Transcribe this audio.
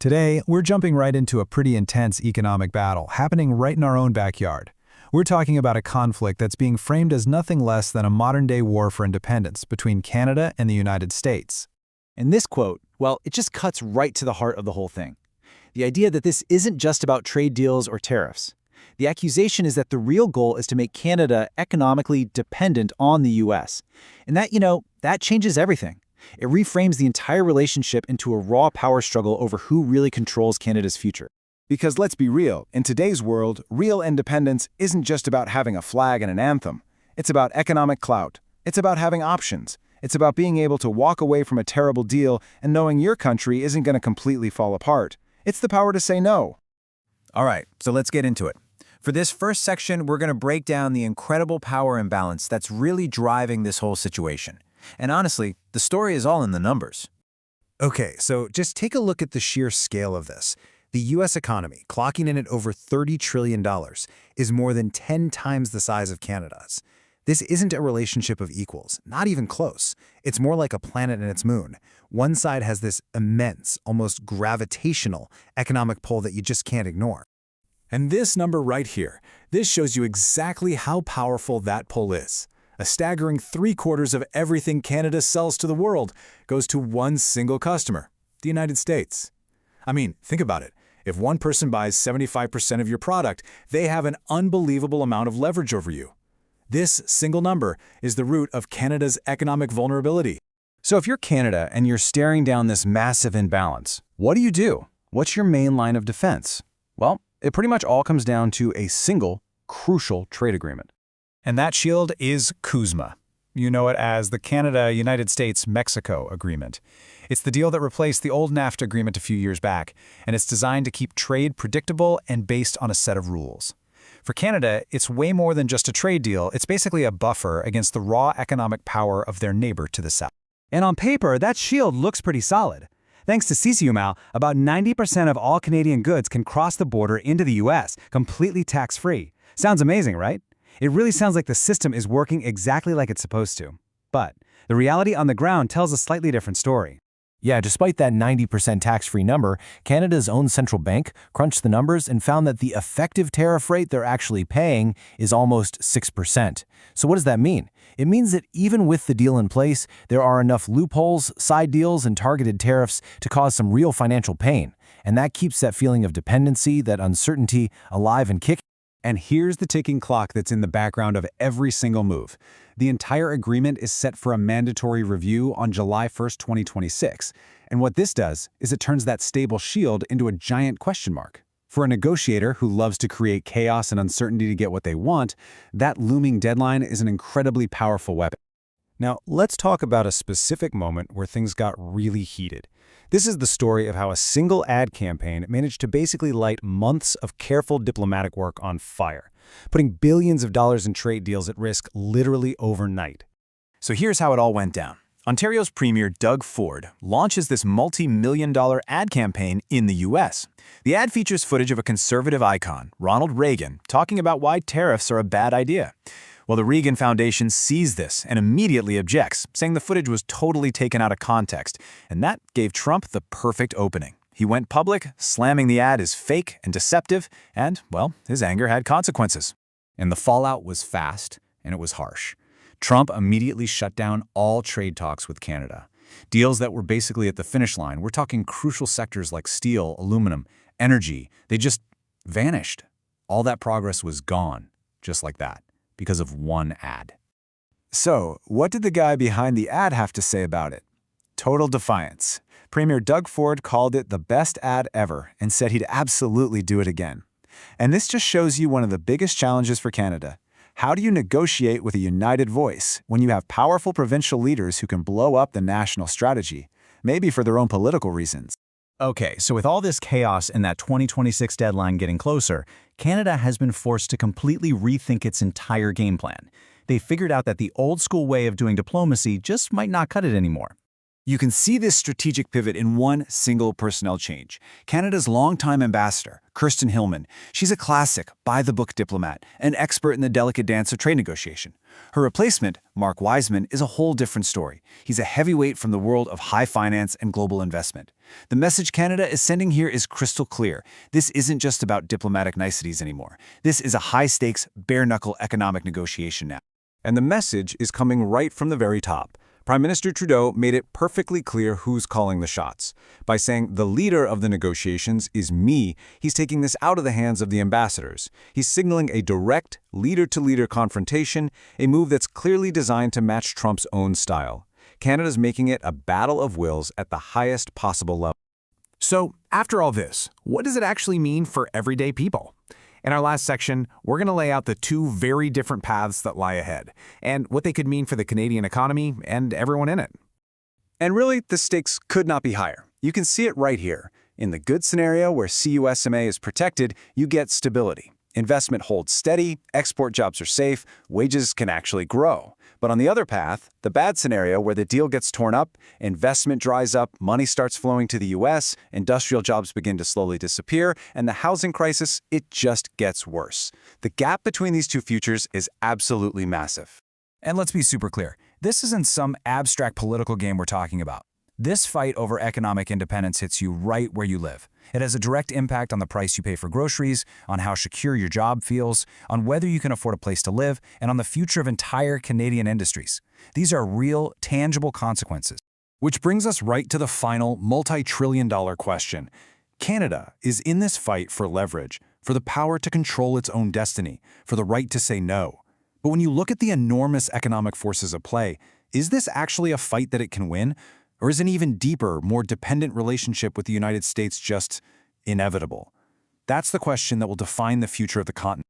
Today, we're jumping right into a pretty intense economic battle happening right in our own backyard. We're talking about a conflict that's being framed as nothing less than a modern-day war for independence between Canada and the United States. And this quote, well, it just cuts right to the heart of the whole thing. The idea that this isn't just about trade deals or tariffs. The accusation is that the real goal is to make Canada economically dependent on the US. And that changes everything. It reframes the entire relationship into a raw power struggle over who really controls Canada's future. Because let's be real, in today's world, real independence isn't just about having a flag and an anthem. It's about economic clout. It's about having options. It's about being able to walk away from a terrible deal and knowing your country isn't going to completely fall apart. It's the power to say no. All right, so let's get into it. For this first section, we're going to break down the incredible power imbalance that's really driving this whole situation. And honestly, the story is all in the numbers. Okay, so just take a look at the sheer scale of this. The U.S. economy, clocking in at over $30 trillion, is more than 10 times the size of Canada's. This isn't a relationship of equals, not even close. It's more like a planet and its moon. One side has this immense, almost gravitational economic pull that you just can't ignore. And this number right here, this shows you exactly how powerful that pull is. A staggering 3/4 of everything Canada sells to the world goes to one single customer, the United States. I mean, think about it. If one person buys 75% of your product, they have an unbelievable amount of leverage over you. This single number is the root of Canada's economic vulnerability. So if you're Canada and you're staring down this massive imbalance, what do? What's your main line of defense? Well, it pretty much all comes down to a single, crucial trade agreement. And that shield is CUSMA. You know it as the Canada-United States-Mexico Agreement. It's the deal that replaced the old NAFTA agreement a few years back, and it's designed to keep trade predictable and based on a set of rules. For Canada, it's way more than just a trade deal. It's basically a buffer against the raw economic power of their neighbor to the south. And on paper, that shield looks pretty solid. Thanks to CUSMA, about 90% of all Canadian goods can cross the border into the US, completely tax-free. Sounds amazing, right? It really sounds like the system is working exactly like it's supposed to. But the reality on the ground tells a slightly different story. Yeah, despite that 90% tax-free number, Canada's own central bank crunched the numbers and found that the effective tariff rate they're actually paying is almost 6%. So what does that mean? It means that even with the deal in place, there are enough loopholes, side deals, and targeted tariffs to cause some real financial pain. And that keeps that feeling of dependency, that uncertainty, alive and kicking. And here's the ticking clock that's in the background of every single move. The entire agreement is set for a mandatory review on July 1st, 2026. And what this does is it turns that stable shield into a giant question mark. For a negotiator who loves to create chaos and uncertainty to get what they want, that looming deadline is an incredibly powerful weapon. Now, let's talk about a specific moment where things got really heated. This is the story of how a single ad campaign managed to basically light months of careful diplomatic work on fire, putting billions of dollars in trade deals at risk literally overnight. So here's how it all went down. Ontario's Premier Doug Ford launches this multi-million-dollar ad campaign in the US. The ad features footage of a conservative icon, Ronald Reagan, talking about why tariffs are a bad idea. Well, the Reagan Foundation sees this and immediately objects, saying the footage was totally taken out of context, and that gave Trump the perfect opening. He went public, slamming the ad as fake and deceptive, and, well, his anger had consequences. And the fallout was fast, and it was harsh. Trump immediately shut down all trade talks with Canada. Deals that were basically at the finish line. We're talking crucial sectors like steel, aluminum, energy. They just vanished. All that progress was gone, just like that, because of one ad. So, what did the guy behind the ad have to say about it? Total defiance. Premier Doug Ford called it the best ad ever and said he'd absolutely do it again. And this just shows you one of the biggest challenges for Canada. How do you negotiate with a united voice when you have powerful provincial leaders who can blow up the national strategy, maybe for their own political reasons? Okay, so with all this chaos and that 2026 deadline getting closer, Canada has been forced to completely rethink its entire game plan. They figured out that the old-school way of doing diplomacy just might not cut it anymore. You can see this strategic pivot in one single personnel change. Canada's longtime ambassador, Kirsten Hillman, she's a classic, by-the-book diplomat, an expert in the delicate dance of trade negotiation. Her replacement, Mark Wiseman, is a whole different story. He's a heavyweight from the world of high finance and global investment. The message Canada is sending here is crystal clear. This isn't just about diplomatic niceties anymore. This is a high-stakes, bare-knuckle economic negotiation now. And the message is coming right from the very top. Prime Minister Trudeau made it perfectly clear who's calling the shots. By saying the leader of the negotiations is me, he's taking this out of the hands of the ambassadors. He's signaling a direct, leader-to-leader confrontation, a move that's clearly designed to match Trump's own style. Canada's making it a battle of wills at the highest possible level. So, after all this, what does it actually mean for everyday people? In our last section, we're going to lay out the two very different paths that lie ahead, and what they could mean for the Canadian economy and everyone in it. And really, the stakes could not be higher. You can see it right here. In the good scenario where CUSMA is protected, you get stability. Investment holds steady, export jobs are safe, wages can actually grow. But on the other path, the bad scenario where the deal gets torn up, investment dries up, money starts flowing to the US, industrial jobs begin to slowly disappear, and the housing crisis, it just gets worse. The gap between these two futures is absolutely massive. And let's be super clear, this isn't some abstract political game we're talking about. This fight over economic independence hits you right where you live. It has a direct impact on the price you pay for groceries, on how secure your job feels, on whether you can afford a place to live, and on the future of entire Canadian industries. These are real, tangible consequences. Which brings us right to the final multi-trillion-dollar question. Canada is in this fight for leverage, for the power to control its own destiny, for the right to say no. But when you look at the enormous economic forces at play, is this actually a fight that it can win? Or is an even deeper, more dependent relationship with the United States just inevitable? That's the question that will define the future of the continent.